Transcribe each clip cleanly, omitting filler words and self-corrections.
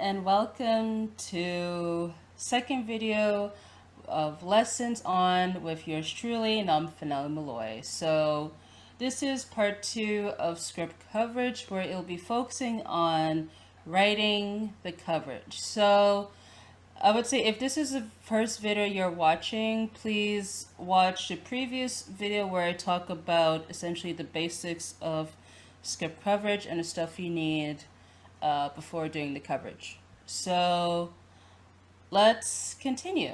and welcome to second video of lessons on with yours truly, Nomfanelo. So this is part 2 of script coverage, where it'll be focusing on writing the coverage. So I would say if this is the first video you're watching, please watch the previous video where I talk about essentially the basics of script coverage and the stuff you need before doing the coverage. So let's continue.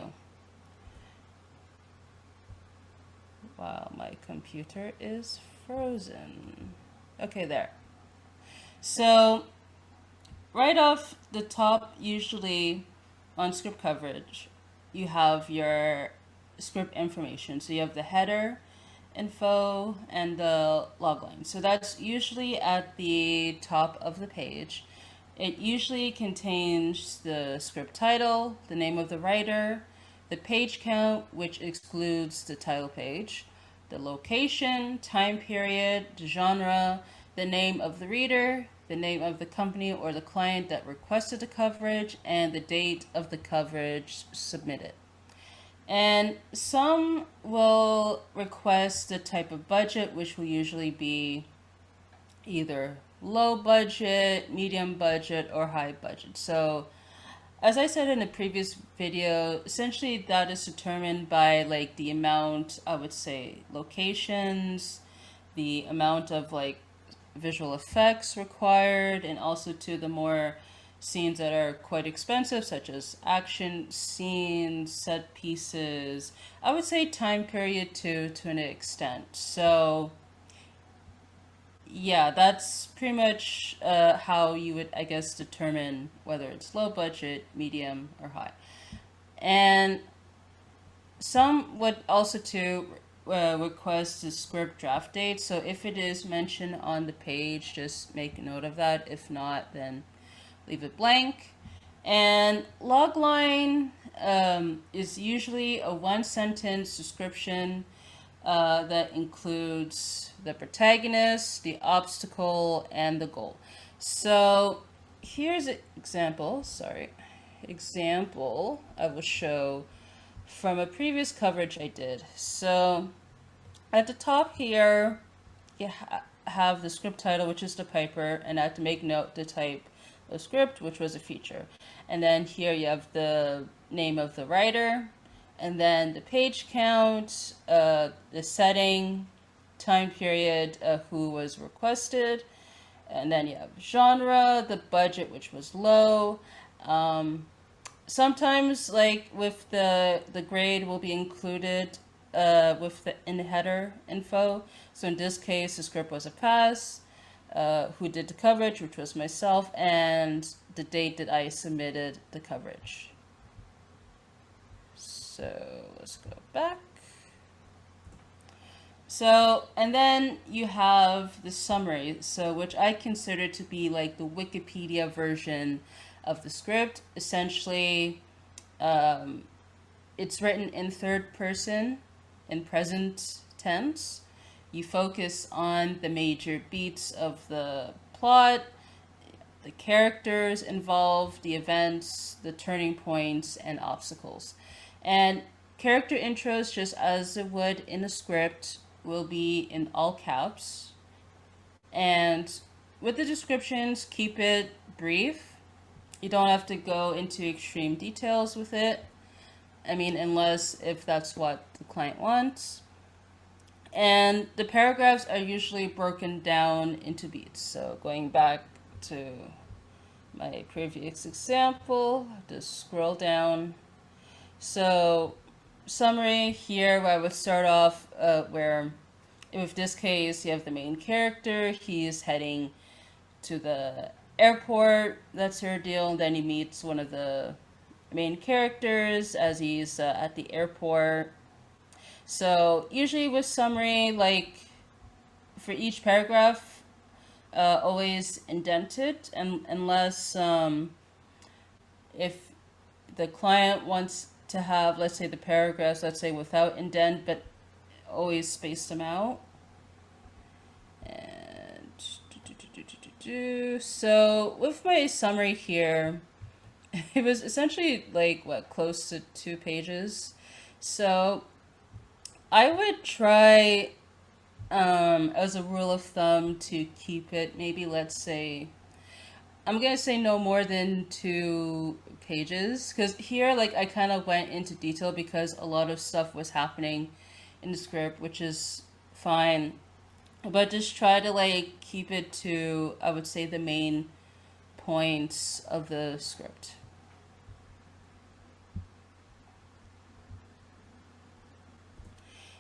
Wow, my computer is frozen. Okay, there. So right off the top, usually on script coverage, you have your script information. So you have the header info and the logline. So that's usually at the top of the page. It usually contains the script title, the name of the writer, the page count, which excludes the title page, the location, time period, the genre, the name of the reader, the name of the company or the client that requested the coverage, and the date of the coverage submitted. And some will request the type of budget, which will usually be either low budget, medium budget, or high budget. So as I said in the previous video, essentially that is determined by like the amount, I would say, locations, the amount of like visual effects required, and also to the more scenes that are quite expensive, such as action scenes, set pieces. I would say time period too, to an extent. So yeah, that's pretty much how you would, I guess, determine whether it's low budget, medium, or high. And some would also to request the script draft date. So if it is mentioned on the page, just make a note of that. If not, then leave it blank. And logline is usually a one-sentence description that includes the protagonist, the obstacle, and the goal. So here's an example, I will show from a previous coverage I did. So at the top here, you have the script title, which is the Piper, and I have to make note the type of script, which was a feature. And then here you have the name of the writer, and then the page count, the setting, time period, who was requested, and then you have genre, the budget, which was low. Sometimes, like with the grade will be included in the header info. So in this case, the script was a pass. Who did the coverage, which was myself, and the date that I submitted the coverage. So let's go back. So, and then you have the summary, so which I consider to be like the Wikipedia version of the script. Essentially, it's written in third person, in present tense. You focus on the major beats of the plot, the characters involved, the events, the turning points, and obstacles. And character intros, just as it would in a script, will be in all caps. And with the descriptions, keep it brief. You don't have to go into extreme details with it. I mean, unless if that's what the client wants. And the paragraphs are usually broken down into beats. So going back to my previous example, just scroll down. So summary here, where I would start off where with this case you have the main character. He's heading to the airport, that's her deal, and then he meets one of the main characters as he's at the airport. So usually with summary, like for each paragraph, always indented, and unless if the client wants to have, let's say, the paragraphs, let's say without indent, but always space them out. And so with my summary here, it was essentially like what, close to 2 pages. So I would try, as a rule of thumb, to keep it maybe, let's say, I'm gonna say no more than 2 pages, because here, like, I kind of went into detail because a lot of stuff was happening in the script, which is fine. But just try to like keep it to, I would say, the main points of the script.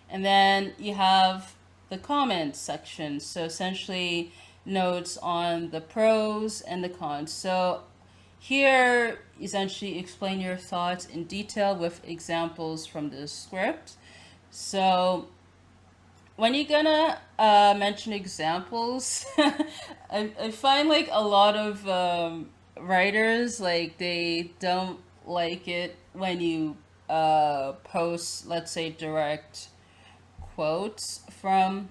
And then you have the comments section. So essentially, notes on the pros and the cons. So here, essentially, explain your thoughts in detail with examples from the script. So when you're gonna mention examples, I find like a lot of writers, like, they don't like it when you post, let's say, direct quotes from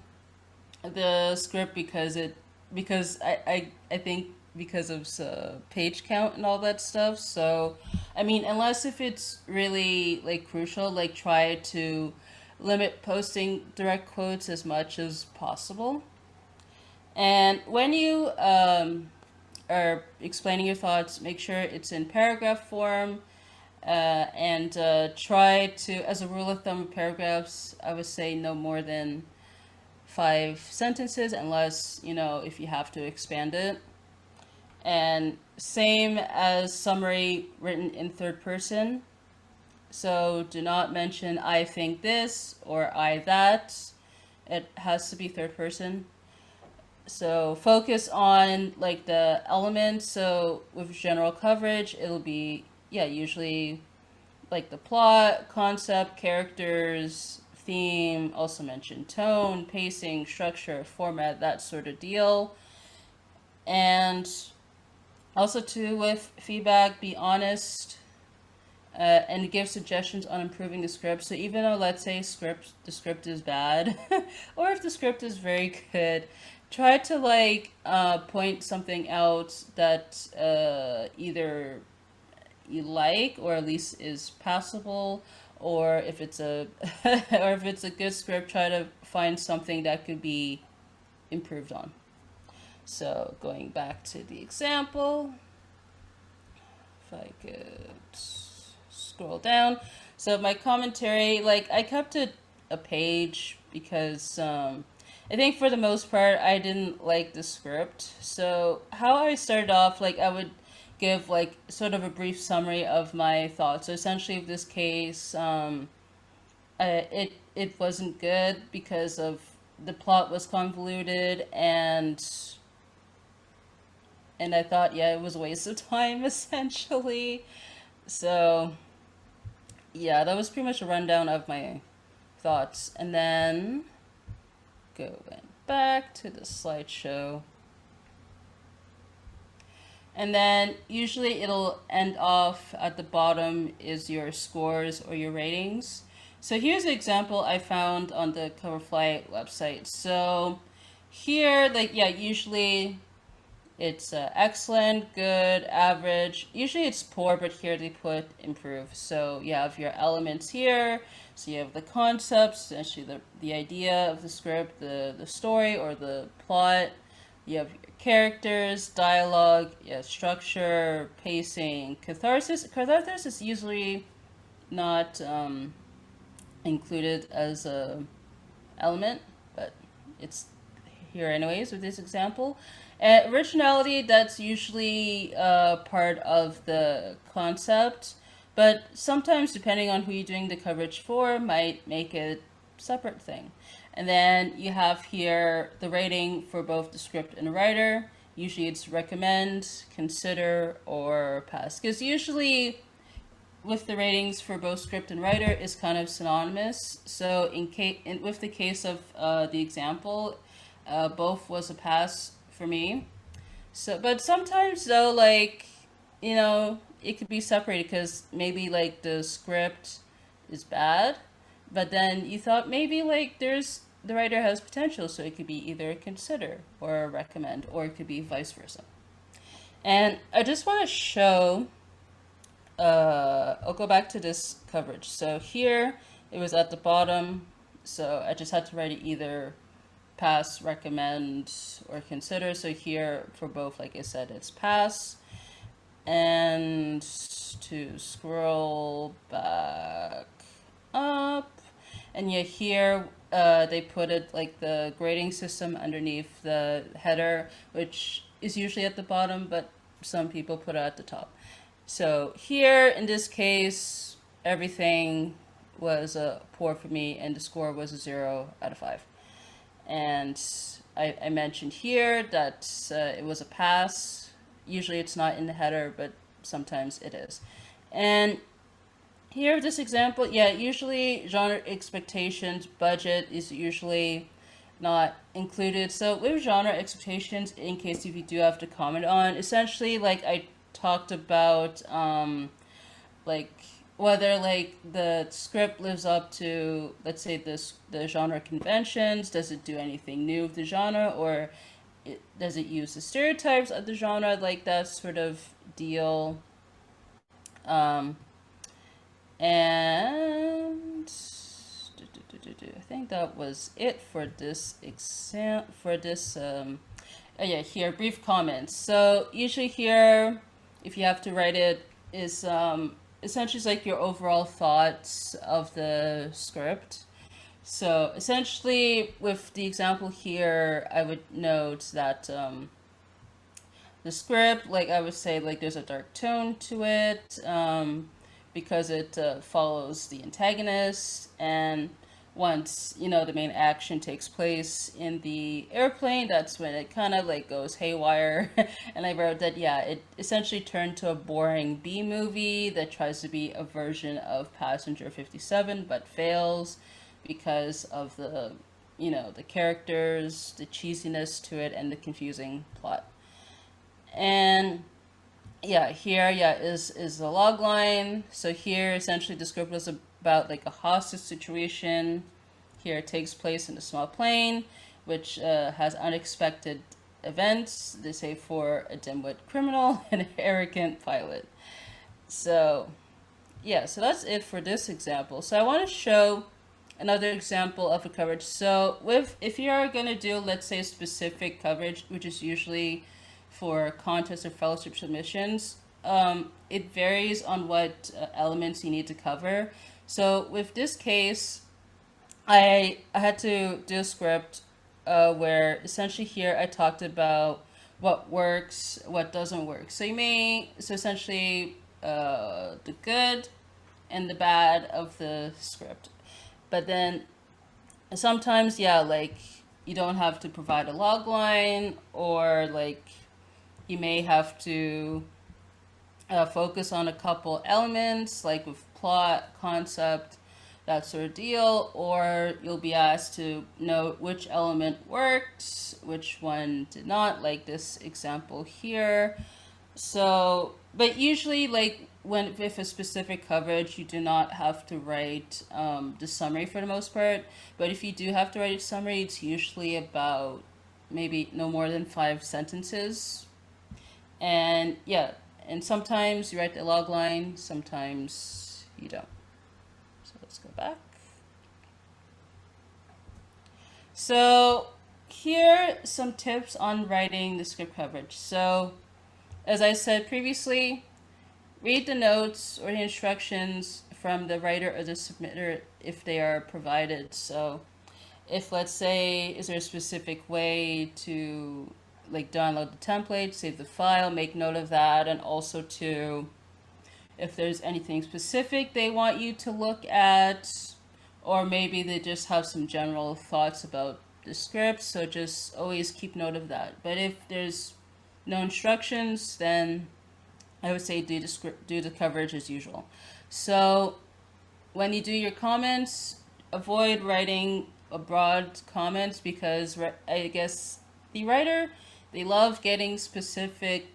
the script, because I think because of page count and all that stuff. So I mean, unless if it's really like crucial, like, try to limit posting direct quotes as much as possible. And when you are explaining your thoughts, make sure it's in paragraph form, and try to, as a rule of thumb, paragraphs, I would say no more than 5 sentences, unless, if you have to expand it. And same as summary written in third person. So do not mention I think this or I that. It has to be third person. So focus on like the elements. So with general coverage, it'll be, yeah, usually like the plot, concept, characters, theme, also mention tone, pacing, structure, format, that sort of deal. And also too, with feedback, be honest, and give suggestions on improving the script. So even though, let's say, the script is bad, or if the script is very good, try to like point something out that either you like, or at least is passable, or if it's a or if it's a good script, try to find something that could be improved on. So going back to the example, if I could scroll down. So my commentary, like, I kept it a page because I think for the most part I didn't like the script. So how I started off, like, I would give like sort of a brief summary of my thoughts. So essentially, in this case, it wasn't good because of the plot was convoluted, and I thought, yeah, it was a waste of time essentially. So yeah, that was pretty much a rundown of my thoughts. And then going back to the slideshow. And then usually it'll end off at the bottom is your scores or your ratings. So here's an example I found on the Coverfly website. So here, like, yeah, usually it's excellent, good, average. Usually it's poor, but here they put improve. So you have your elements here. So you have the concepts, essentially the idea of the script, the story or the plot. You have your characters, dialogue, yeah, structure, pacing, catharsis. Catharsis is usually not included as a element, but it's here anyways with this example. Originality, that's usually part of the concept, but sometimes, depending on who you're doing the coverage for, might make it a separate thing. And then you have here the rating for both the script and the writer. Usually it's recommend, consider, or pass. Because usually with the ratings for both script and writer is kind of synonymous. So with the case of the example, both was a pass for me. So, but sometimes though, like, it could be separated because maybe like the script is bad, but then you thought maybe like the writer has potential, so it could be either a consider or a recommend, or it could be vice versa. And I just want to show I'll go back to this coverage. So here it was at the bottom, so I just had to write it either pass, recommend, or consider. So here for both, like I said, it's pass. And to scroll back up, and yeah, here they put it like the grading system underneath the header, which is usually at the bottom, but some people put it at the top. So here, in this case, everything was a poor for me, and the score was a 0 out of 5. And I mentioned here that it was a pass. Usually it's not in the header, but sometimes it is. And here, this example, yeah, usually genre expectations budget is usually not included. So with genre expectations, in case if you do have to comment on, essentially, like I talked about, like whether like the script lives up to, let's say, the genre conventions. Does it do anything new with the genre, or does it use the stereotypes of the genre, like that sort of deal? Um, and I think that was it for this exam. For this, oh yeah, here brief comments. So usually here, if you have to write it, is essentially it's like your overall thoughts of the script. So essentially, with the example here, I would note that the script, like I would say, like there's a dark tone to it, because it follows the antagonist, and once the main action takes place in the airplane, that's when it kind of like goes haywire. And I wrote that, yeah, it essentially turned to a boring B movie that tries to be a version of Passenger 57 but fails because of the characters, the cheesiness to it, and the confusing plot. And yeah, here, yeah, is the log line. So here, essentially, the script was about like a hostage situation. Here, it takes place in a small plane, which has unexpected events. They say for a dimwit criminal and an arrogant pilot. So yeah, so that's it for this example. So I want to show another example of a coverage. So if you are going to do, let's say, specific coverage, which is usually for contest or fellowship submissions, it varies on what elements you need to cover. So with this case, I had to do a script where essentially here I talked about what works, what doesn't work. So essentially the good and the bad of the script. But then sometimes, yeah, like you don't have to provide a log line, or like you may have to focus on a couple elements, like with plot, concept, that sort of deal, or you'll be asked to note which element worked, which one did not, like this example here. So, but usually, like when with a specific coverage, you do not have to write the summary for the most part. But if you do have to write a summary, it's usually about maybe no more than 5 sentences. And yeah, and sometimes you write the log line, sometimes you don't. So let's go back. So here are some tips on writing the script coverage. So as I said previously, read the notes or the instructions from the writer or the submitter if they are provided. So if, let's say, is there a specific way to like download the template, save the file, make note of that, and also to, if there's anything specific they want you to look at, or maybe they just have some general thoughts about the script, so just always keep note of that. But if there's no instructions, then I would say do the coverage as usual. So when you do your comments, avoid writing a broad comments, because I guess the writer, they love getting specific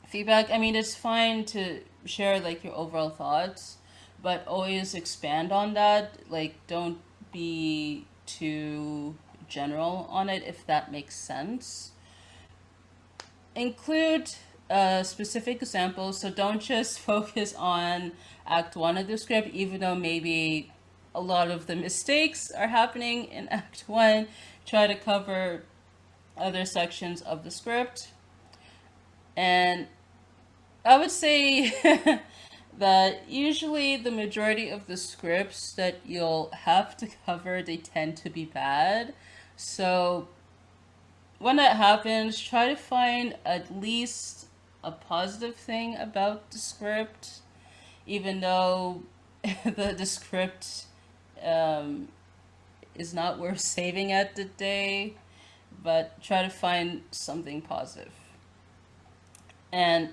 feedback. I mean, it's fine to share like your overall thoughts, but always expand on that. Like, don't be too general on it, if that makes sense. Include specific examples. So don't just focus on Act 1 of the script, even though maybe a lot of the mistakes are happening in Act 1. Try to cover other sections of the script. And I would say that usually the majority of the scripts that you'll have to cover, they tend to be bad. So when that happens, try to find at least a positive thing about the script, even though the script um, is not worth saving at the day, but try to find something positive. And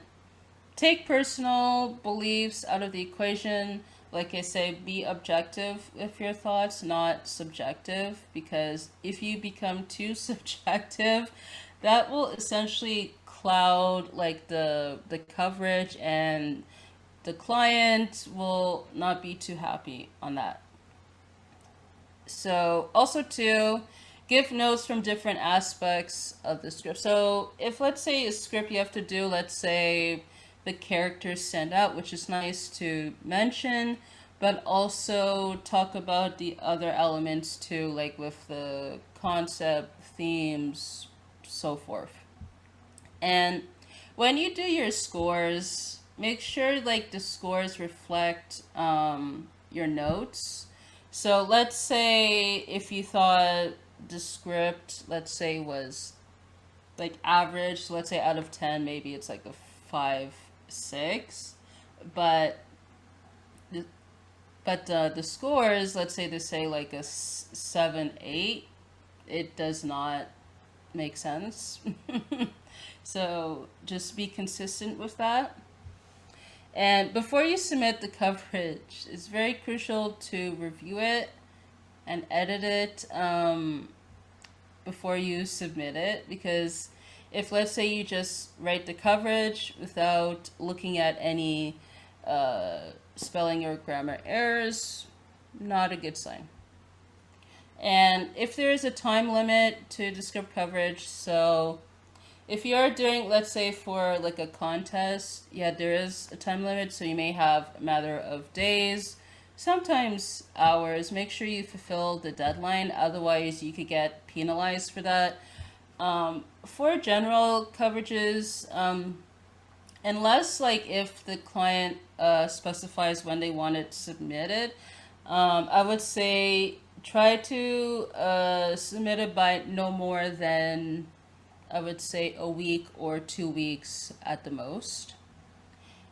take personal beliefs out of the equation. Like I say, be objective with your thoughts, not subjective, because if you become too subjective, that will essentially cloud like the coverage, and the client will not be too happy on that. So also too, give notes from different aspects of the script. So if, let's say, a script you have to do, let's say the characters stand out, which is nice to mention, but also talk about the other elements too, like with the concept, themes, so forth. And when you do your scores, make sure like the scores reflect your notes. So let's say if you thought the script, let's say, was like average, so let's say out of 10, maybe it's like a 5, 6, but the, the scores, let's say they say like a 7, 8, it does not make sense. So just be consistent with that. And before you submit the coverage, it's very crucial to review it and edit it before you submit it, because if, let's say, you just write the coverage without looking at any spelling or grammar errors, not a good sign. And if there is a time limit to the script coverage, so if you are doing, let's say, for like a contest, yeah, there is a time limit, so you may have a matter of days, sometimes hours. Make sure you fulfill the deadline, otherwise you could get penalized for that. For general coverages, unless like if the client specifies when they want it submitted, I would say try to submit it by no more than, I would say, a week or 2 weeks at the most.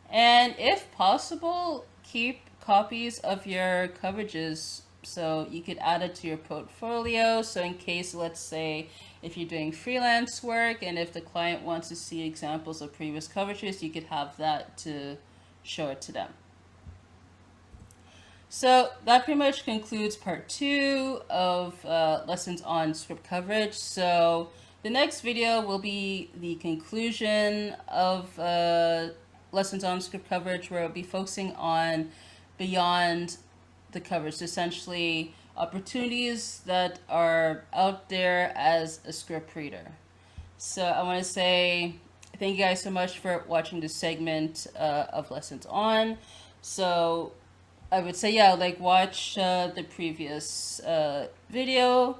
And if possible, keep copies of your coverages so you could add it to your portfolio. So in case, let's say, if you're doing freelance work and if the client wants to see examples of previous coverages, you could have that to show it to them. So that pretty much concludes part 2 of lessons on script coverage. So the next video will be the conclusion of lessons on script coverage, where I'll be focusing on beyond the coverage, essentially opportunities that are out there as a script reader. So I want to say thank you guys so much for watching this segment of lessons on. So I would say, yeah, like watch the previous video,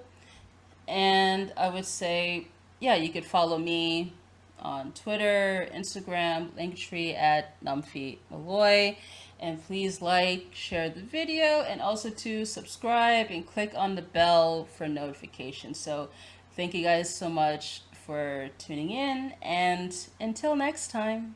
and I would say, yeah, you could follow me on Twitter, Instagram, Linktree at Nomfanelo. And please like, share the video, and also to subscribe and click on the bell for notifications. So thank you guys so much for tuning in, and until next time.